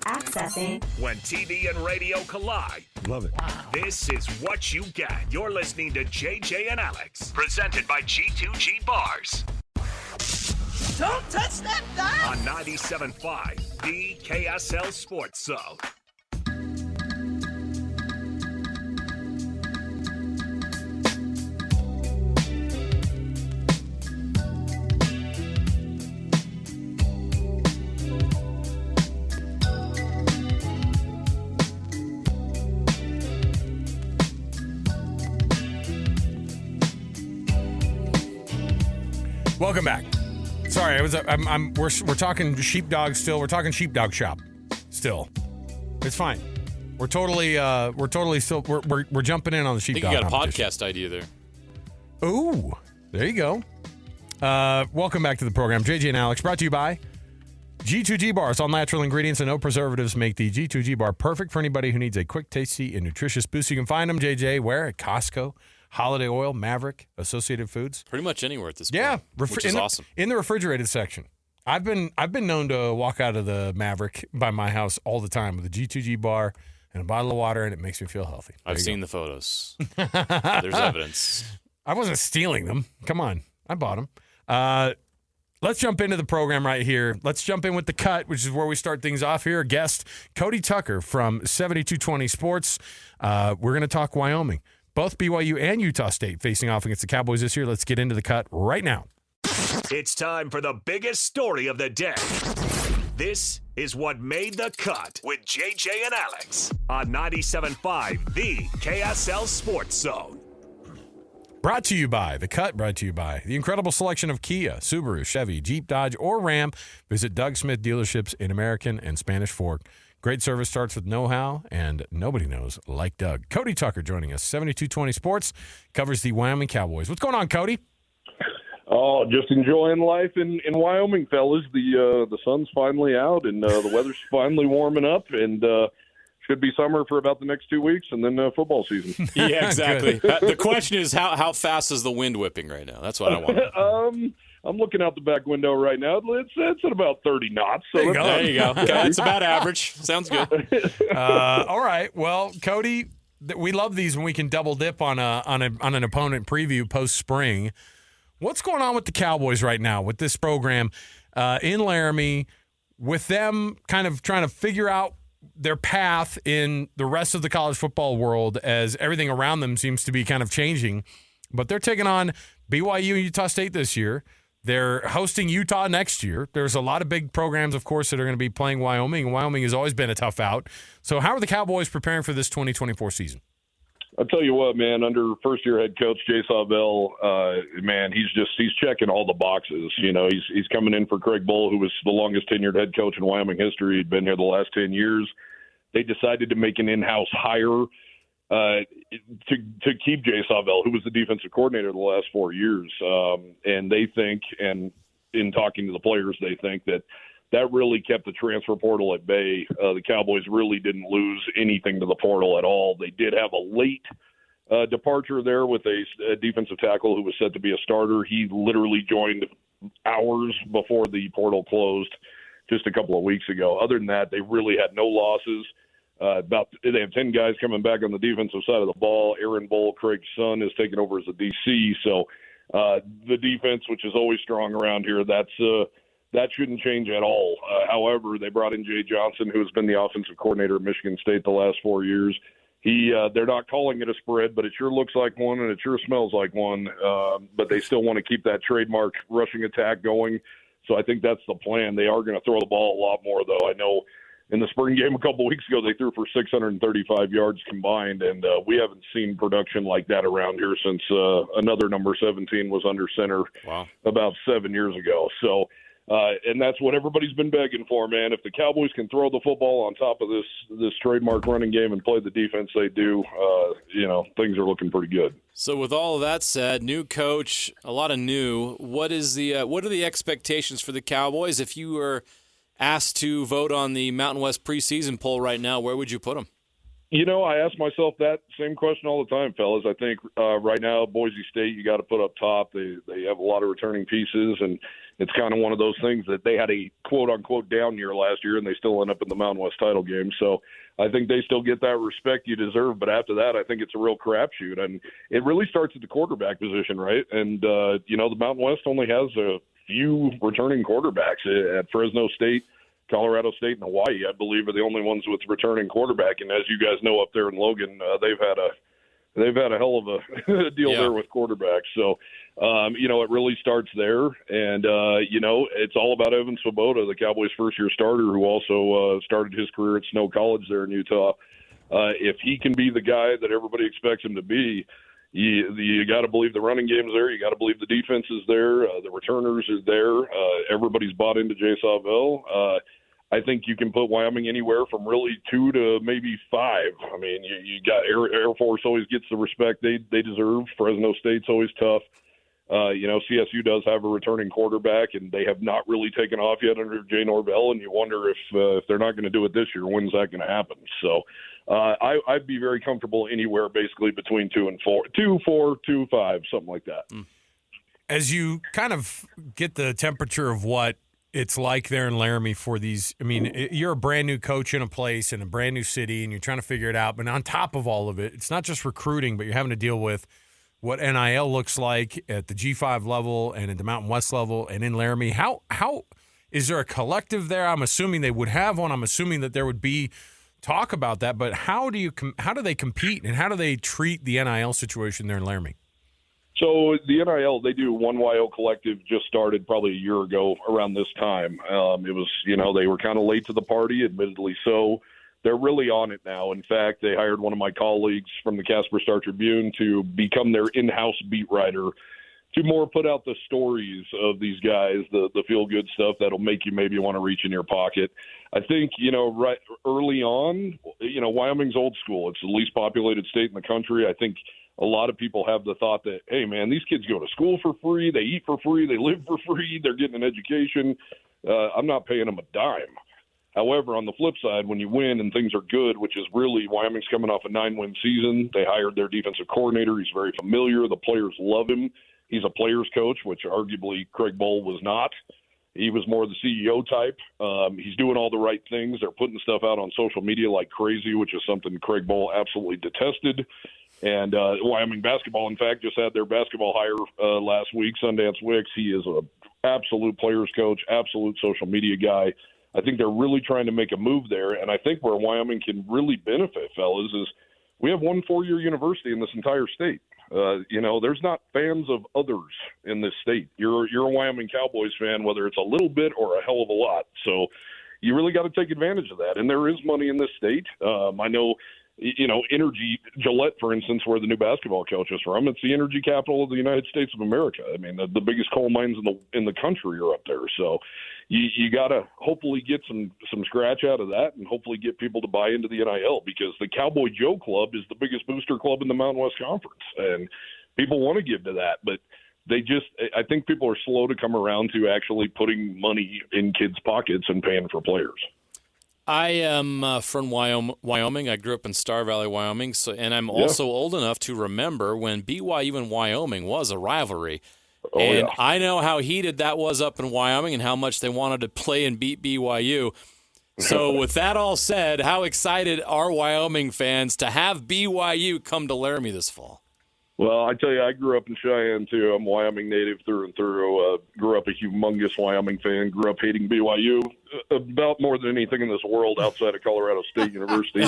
Accessing. When TV and radio collide. Love it. Wow. This is what you get. You're listening to JJ and Alex. Presented by G2G Bars. Don't touch that dial! On 97.5, the KSL Sports Zone. Welcome back. Sorry, we're talking sheepdog still. We're talking sheepdog shop still. It's fine. We're totally still we're jumping in on the sheepdog. I think you got a podcast idea there. Ooh, there you go. Welcome back to the program, JJ and Alex, brought to you by G2G Bars. All natural ingredients and no preservatives make the G2G Bar perfect for anybody who needs a quick, tasty, and nutritious boost. You can find them, JJ, where? At Costco, Holiday Oil, Maverick, Associated Foods. Pretty much anywhere at this point. Yeah, which is awesome. In the refrigerated section. I've been known to walk out of the Maverick by my house all the time with a G2G bar and a bottle of water, and it makes me feel healthy. I've seen the photos. There's evidence. I wasn't stealing them. Come on. I bought them. Let's jump into the program right here. Let's jump in with the cut, which is where we start things off here. Guest Cody Tucker from 7220 Sports. We're going to talk Wyoming. Both BYU and Utah State facing off against the Cowboys this year. Let's get into the cut right now. It's time for the biggest story of the day. This is what made the cut with JJ and Alex on 97.5, the KSL Sports Zone. Brought to you by the incredible selection of Kia, Subaru, Chevy, Jeep, Dodge, or Ram. Visit Doug Smith dealerships in American and Spanish Fork. Great service starts with know-how, and nobody knows like Doug. Cody Tucker joining us. 7220 Sports covers the Wyoming Cowboys. What's going on, Cody? Oh, just enjoying life in Wyoming, fellas. The sun's finally out, and the weather's finally warming up, and should be summer for about the next 2 weeks, and then football season. Yeah, exactly. The question is, how fast is the wind whipping right now? That's what I want. I'm looking out the back window right now. It's at about 30 knots. So there you go. Okay, that's about average. Sounds good. All right. Well, Cody, we love these when we can double dip on an opponent preview post spring. What's going on with the Cowboys right now with this program in Laramie, with them kind of trying to figure out their path in the rest of the college football world as everything around them seems to be kind of changing? But they're taking on BYU and Utah State this year. They're hosting Utah next year. There's a lot of big programs, of course, that are going to be playing Wyoming, and Wyoming has always been a tough out. So how are the Cowboys preparing for this 2024 season? I'll tell you what, man, under first-year head coach Jay Sawvel, man, he's checking all the boxes. You know, he's coming in for Craig Bohl, who was the longest tenured head coach in Wyoming history. He'd been here the last 10 years. They decided to make an in-house hire to keep Jay Sawvel, who was the defensive coordinator the last 4 years. And they think, and in talking to the players, they think that really kept the transfer portal at bay. The Cowboys really didn't lose anything to the portal at all. They did have a late departure there with a defensive tackle who was set to be a starter. He literally joined hours before the portal closed just a couple of weeks ago. Other than that, they really had no losses. They have 10 guys coming back on the defensive side of the ball. Aaron Bohl, Craig's son, is taking over as a DC. So the defense, which is always strong around here, that shouldn't change at all. However, they brought in Jay Johnson, who has been the offensive coordinator at Michigan State the last 4 years. They're not calling it a spread, but it sure looks like one and it sure smells like one. But they still want to keep that trademark rushing attack going. So I think that's the plan. They are going to throw the ball a lot more, though. I know in the spring game a couple of weeks ago, they threw for 635 yards combined, and we haven't seen production like that around here since another number 17 was under center about 7 years ago. So, and that's what everybody's been begging for, man. If the Cowboys can throw the football on top of this trademark running game and play the defense they do, things are looking pretty good. So with all of that said, new coach, a lot of new. What are the expectations for the Cowboys? If you were asked to vote on the Mountain West preseason poll right now, where would you put them? I ask myself that same question all the time, fellas. I think right now, Boise State, you got to put up top. They have a lot of returning pieces, and it's kind of one of those things that they had a quote-unquote down year last year, and they still end up in the Mountain West title game. So I think they still get that respect you deserve. But after that, I think it's a real crapshoot. And it really starts at the quarterback position, right? And, the Mountain West only has a few returning quarterbacks at Fresno State. Colorado State and Hawaii, I believe, are the only ones with returning quarterback. And as you guys know, up there in Logan, they've had a hell of a deal there with quarterbacks. So, it really starts there. And, it's all about Evan Swoboda, the Cowboys' first-year starter, who also started his career at Snow College there in Utah. If he can be the guy that everybody expects him to be, you got to believe the running game's there. You got to believe the defense is there. The returners are there. Everybody's bought into Jay Sawvel. I think you can put Wyoming anywhere from really 2 to maybe 5. I mean, you got Air Force always gets the respect they deserve. Fresno State's always tough. CSU does have a returning quarterback, and they have not really taken off yet under Jay Norvell, and you wonder if they're not going to do it this year, when's that going to happen? So I'd be very comfortable anywhere basically between 2 and 4, 2, 4, 2, 5, something like that. As you kind of get the temperature of what it's like there in Laramie for these, I mean, you're a brand new coach in a place in a brand new city, and you're trying to figure it out. But on top of all of it, it's not just recruiting, but you're having to deal with what NIL looks like at the G5 level and at the Mountain West level and in Laramie. How is there a collective there? I'm assuming they would have one. I'm assuming that there would be talk about that. But how do they compete, and how do they treat the NIL situation there in Laramie? So the NIL, they do One YO Collective, just started probably a year ago around this time. It was, they were kind of late to the party, admittedly so. They're really on it now. In fact, they hired one of my colleagues from the Casper Star-Tribune to become their in-house beat writer, to more put out the stories of these guys, the feel-good stuff that'll make you maybe want to reach in your pocket. I think, right early on, Wyoming's old school. It's the least populated state in the country. I think a lot of people have the thought that, hey, man, these kids go to school for free, they eat for free, they live for free, they're getting an education. I'm not paying them a dime. However, on the flip side, when you win and things are good, which is really Wyoming's coming off a 9-win season, they hired their defensive coordinator. He's very familiar. The players love him. He's a player's coach, which arguably Craig Bohl was not. He was more the CEO type. He's doing all the right things. They're putting stuff out on social media like crazy, which is something Craig Bohl absolutely detested. And Wyoming basketball, in fact, just had their basketball hire last week, Sundance Wicks. He is an absolute player's coach, absolute social media guy. I think they're really trying to make a move there. And I think where Wyoming can really benefit, fellas, is we have one 4-year university in this entire state. There's not fans of others in this state. You're a Wyoming Cowboys fan, whether it's a little bit or a hell of a lot. So you really got to take advantage of that. And there is money in this state. I know, Energy, Gillette, for instance, where the new basketball coach is from, it's the energy capital of the United States of America. I mean, the biggest coal mines in the country are up there. So you got to hopefully get some scratch out of that, and hopefully get people to buy into the NIL, because the Cowboy Joe Club is the biggest booster club in the Mountain West Conference, and people want to give to that, but I think people are slow to come around to actually putting money in kids' pockets and paying for players. I am from Wyoming. I grew up in Star Valley, Wyoming, and I'm also old enough to remember when BYU and Wyoming was a rivalry. I know how heated that was up in Wyoming and how much they wanted to play and beat BYU. So with that all said, how excited are Wyoming fans to have BYU come to Laramie this fall? Well, I tell you, I grew up in Cheyenne, too. I'm a Wyoming native through and through. Grew up a humongous Wyoming fan. Grew up hating BYU about more than anything in this world outside of Colorado State University.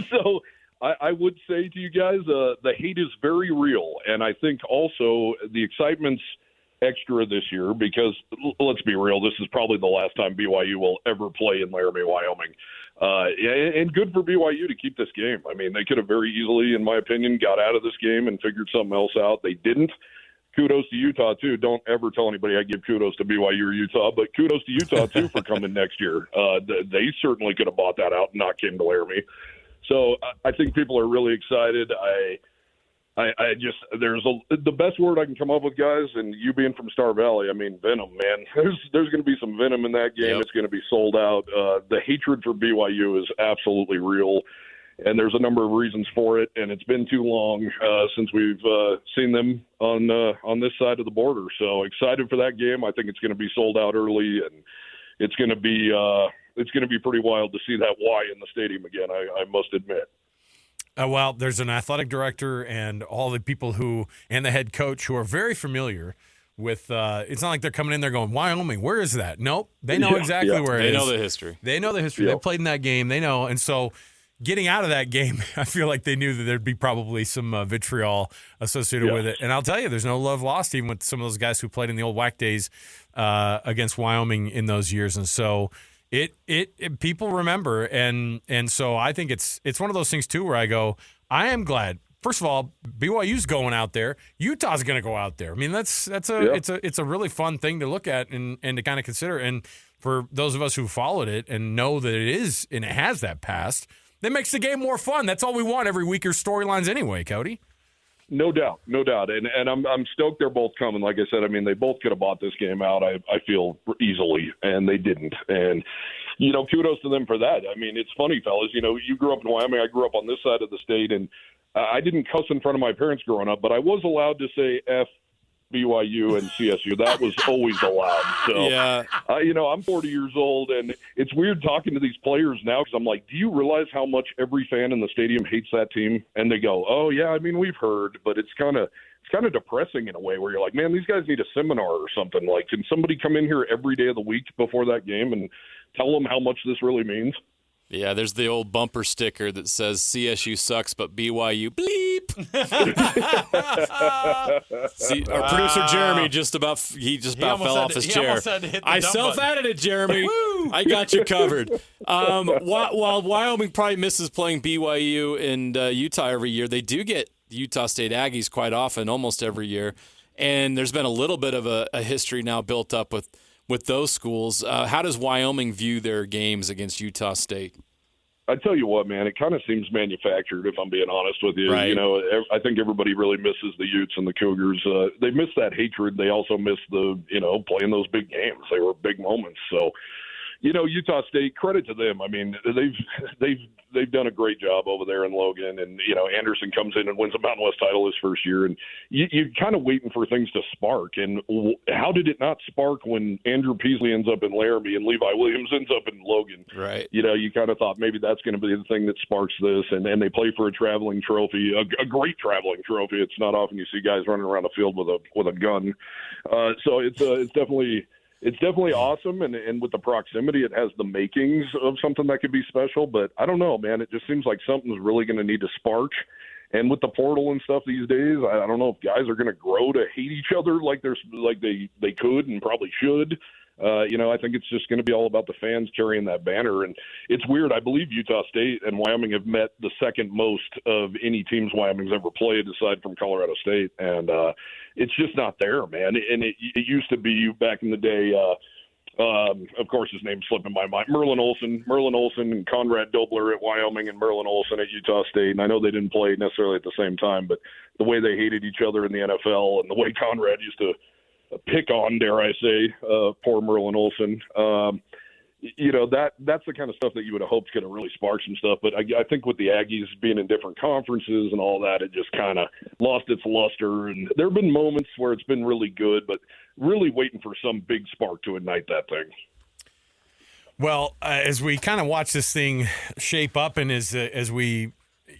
So I would say to you guys, the hate is very real. And I think also the excitement's extra this year because, let's be real, this is probably the last time BYU will ever play in Laramie, Wyoming. And good for BYU to keep this game. I mean, they could have very easily, in my opinion, got out of this game and figured something else out. They didn't. Kudos to Utah, too. Don't ever tell anybody I give kudos to BYU or Utah, but kudos to Utah, too, for coming next year. They certainly could have bought that out and not came to Laramie. So I think people are really excited. The best word I can come up with, guys, and you being from Star Valley, I mean, venom, man. There's going to be some venom in that game. Yep. It's going to be sold out. The hatred for BYU is absolutely real. and there's a number of reasons for it. And it's been too long since we've seen them on this side of the border. So excited for that game. I think it's going to be sold out early, and it's going to be pretty wild to see that Y in the stadium again. I must admit. Well, there's an athletic director and all the people and the head coach who are very familiar with. It's not like they're coming in there going, Wyoming, where is that? Nope, they know exactly where it is. They know the history. They know the history. They played in that game. They know, and so getting out of that game, I feel like they knew that there'd be probably some vitriol associated with it. And I'll tell you, there's no love lost even with some of those guys who played in the old WAC days against Wyoming in those years, and so. It people remember, and so I think it's one of those things too where I go, I am glad. First of all, BYU's going out there. Utah's going to go out there. I mean, it's a really fun thing to look at and to kind of consider. And for those of us who followed it and know that it is and it has that past, that makes the game more fun. That's all we want every week, or storylines anyway, Cody. No doubt. And I'm stoked they're both coming. Like I said, I mean, they both could have bought this game out, I feel, easily, and they didn't. And, kudos to them for that. I mean, it's funny, fellas. You grew up in Wyoming. I grew up on this side of the state, and I didn't cuss in front of my parents growing up, but I was allowed to say F BYU and CSU. That was always allowed. So, yeah. I'm 40 years old, and it's weird talking to these players now because I'm like, do you realize how much every fan in the stadium hates that team? And they go, oh, yeah, I mean, we've heard, but it's kind of depressing in a way where you're like, man, these guys need a seminar or something. Like, can somebody come in here every day of the week before that game and tell them how much this really means? Yeah, there's the old bumper sticker that says CSU sucks, but BYU bleep. See, our producer Jeremy just about fell off his chair. I self-edited, Jeremy. I got you covered. While Wyoming probably misses playing BYU and Utah every year, they do get Utah State Aggies quite often, almost every year. And there's been a little bit of a history now built up with those schools. How does Wyoming view their games against Utah State? I tell you what, man, it kind of seems manufactured, if I'm being honest with you. Right. I think everybody really misses the Utes and the Cougars. They miss that hatred. They also miss the, playing those big games. They were big moments. So, Utah State, credit to them. I mean, they've done a great job over there in Logan, and Anderson comes in and wins a Mountain West title his first year, and you're kind of waiting for things to spark. And how did it not spark when Andrew Peasley ends up in Laramie and Levi Williams ends up in Logan? Right. You kind of thought maybe that's going to be the thing that sparks this, and they play for a traveling trophy, a great traveling trophy. It's not often you see guys running around the field with a gun, so it's definitely. It's definitely awesome, and with the proximity, it has the makings of something that could be special. But I don't know, man. It just seems like something's really going to need to spark. And with the portal and stuff these days, I don't know if guys are going to grow to hate each other like they could and probably should. I think it's just going to be all about the fans carrying that banner. And it's weird. I believe Utah State and Wyoming have met the second most of any teams Wyoming's ever played, aside from Colorado State. And it's just not there, man. And it used to be back in the day. Of course, his name's slipping my mind. Merlin Olsen and Conrad Dobler at Wyoming and Merlin Olsen at Utah State. And I know they didn't play necessarily at the same time, but the way they hated each other in the NFL and the way Conrad used to pick on, dare I say, poor Merlin Olsen. That's the kind of stuff that you would have hoped could have really sparked some stuff. But I think with the Aggies being in different conferences and all that, it just kind of lost its luster. And there have been moments where it's been really good, but really waiting for some big spark to ignite that thing. Well, as we kind of watch this thing shape up, and as we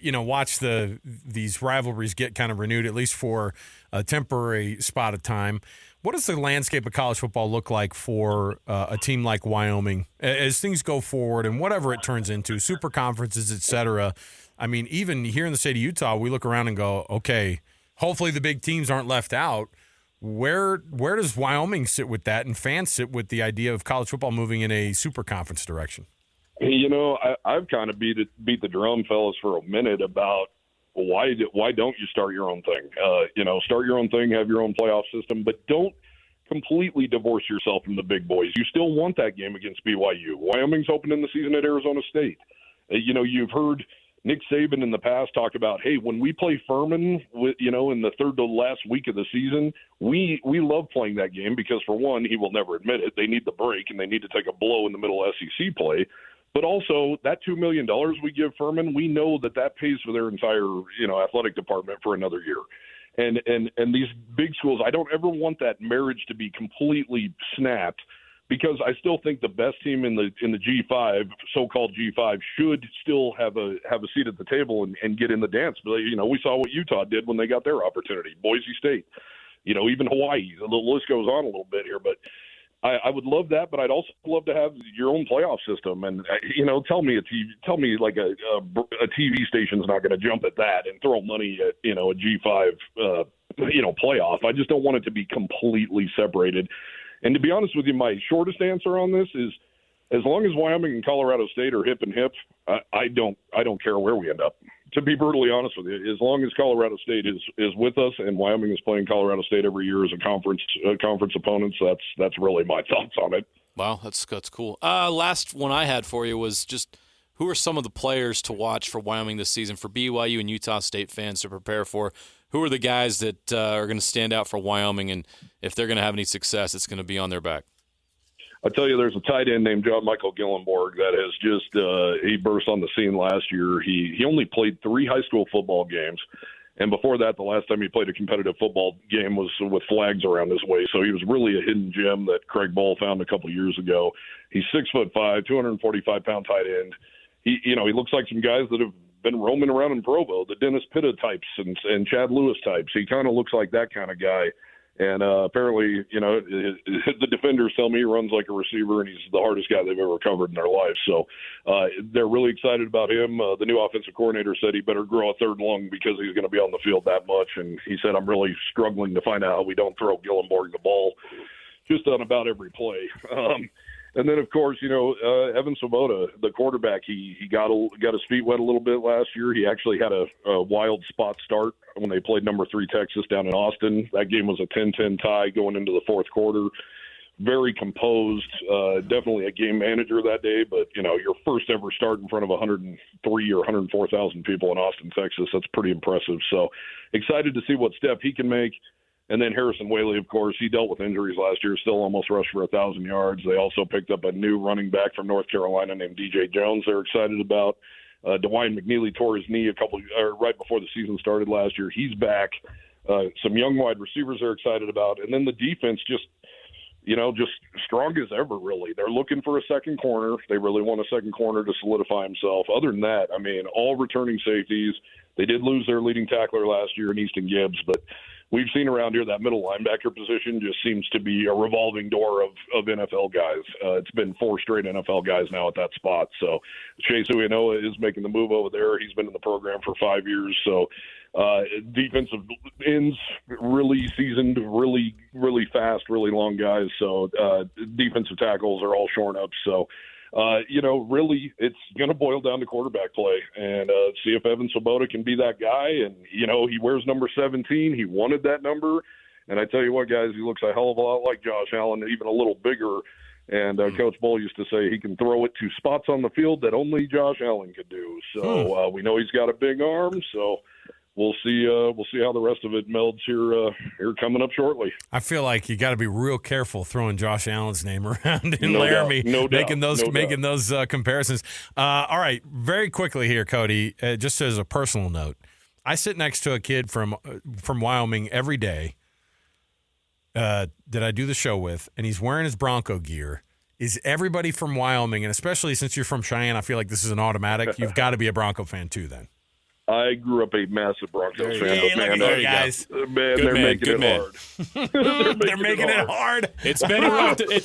watch these rivalries get kind of renewed, at least for a temporary spot of time, what does the landscape of college football look like for a team like Wyoming as things go forward and whatever it turns into, super conferences, et cetera? I mean, even here in the state of Utah, we look around and go, okay, hopefully the big teams aren't left out. Where does Wyoming sit with that, and fans sit with the idea of college football moving in a super conference direction? I've kind of beat the drum, fellas, for a minute about why don't you start your own thing? Start your own thing, have your own playoff system, but don't completely divorce yourself from the big boys. You still want that game against BYU. Wyoming's opening the season at Arizona State. You've heard Nick Saban in the past talk about, hey, when we play Furman, in the third to last week of the season, we love playing that game because, for one, he will never admit it. They need the break and they need to take a blow in the middle of SEC play. But also that $2 million we give Furman, we know that pays for their entire, athletic department for another year. And these big schools, I don't ever want that marriage to be completely snapped, because I still think the best team in the G5, so-called G5, should still have a seat at the table and get in the dance. But we saw what Utah did when they got their opportunity. Boise State, even Hawaii. The list goes on a little bit here, but I would love that, but I'd also love to have your own playoff system. And tell me like a TV station's not going to jump at that and throw money at a G5 playoff. I just don't want it to be completely separated. And to be honest with you, my shortest answer on this is, as long as Wyoming and Colorado State are hip and hip, I don't care where we end up. To be brutally honest with you, as long as Colorado State is with us and Wyoming is playing Colorado State every year as a conference opponents, that's really my thoughts on it. Wow, that's cool. Last one I had for you was just, who are some of the players to watch for Wyoming this season, for BYU and Utah State fans to prepare for? Who are the guys that are going to stand out for Wyoming, and if they're going to have any success, it's going to be on their back? I'll tell you, there's a tight end named John Michael Gillenborg that has just he burst on the scene last year. He only played 3 high school football games, and before that, the last time he played a competitive football game was with flags around his waist. So he was really a hidden gem that Craig Bohl found a couple of years ago. He's 6'5", 245-pound tight end. He looks like some guys that have been roaming around in Provo, the Dennis Pitta types and Chad Lewis types. He kind of looks like that kind of guy. And apparently, the defenders tell me he runs like a receiver, and he's the hardest guy they've ever covered in their life. So they're really excited about him. The new offensive coordinator said he better grow a third lung because he's going to be on the field that much. And he said, I'm really struggling to find out how we don't throw Gillenborg the ball just on about every play. And then, of course, Evan Swoboda, the quarterback, he got his feet wet a little bit last year. He actually had a wild spot start when they played number 3 Texas down in Austin. That game was a 10-10 tie going into the fourth quarter. Very composed, definitely a game manager that day. But, your first ever start in front of 103 or 104,000 people in Austin, Texas, that's pretty impressive. So excited to see what step he can make. And then Harrison Whaley, of course, he dealt with injuries last year, still almost rushed for 1,000 yards. They also picked up a new running back from North Carolina named DJ Jones they're excited about. DeWine McNeely tore his knee right before the season started last year. He's back. Some young wide receivers they're excited about. And then the defense just strong as ever, really. They're looking for a second corner. They really want a second corner to solidify himself. Other than that, all returning safeties. They did lose their leading tackler last year in Easton Gibbs, but we've seen around here that middle linebacker position just seems to be a revolving door of NFL guys. It's been 4 straight NFL guys now at that spot. So Chase Uenoa is making the move over there. He's been in the program for 5 years. So defensive ends, really seasoned, really, really fast, really long guys. So defensive tackles are all shorn up. So, really it's going to boil down to quarterback play and see if Evan Swoboda can be that guy. And, he wears number 17. He wanted that number. And I tell you what, guys, he looks a hell of a lot like Josh Allen, even a little bigger. And Coach Bohl used to say he can throw it to spots on the field that only Josh Allen could do. So we know he's got a big arm. So we'll see how the rest of it melds here coming up shortly. I feel like you got to be real careful throwing Josh Allen's name around in Laramie, making those comparisons. All right, very quickly here, Cody. Just as a personal note, I sit next to a kid from Wyoming every day that I do the show with, and he's wearing his Bronco gear. Is everybody from Wyoming, and especially since you're from Cheyenne, I feel like this is an automatic. You've got to be a Bronco fan too, then. I grew up a massive Broncos fan, but man, guys. They're making it hard. They're making it hard. It's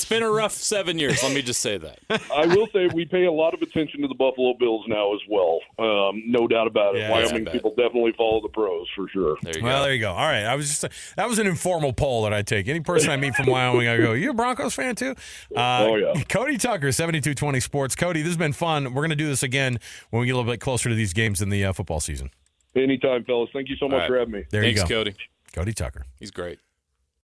been a rough 7 years. Let me just say that. I will say we pay a lot of attention to the Buffalo Bills now as well. No doubt about it. Yeah, Wyoming people definitely follow the pros for sure. There you go. All right. That was an informal poll that I take. Any person I meet from Wyoming, I go, "You a Broncos fan too?" Oh yeah. Cody Tucker, 7220 Sports. Cody, this has been fun. We're going to do this again when we get a little bit closer to these games in the football season. Anytime, fellas. Thank you so much for having me. Thanks, Cody. Cody Tucker. He's great.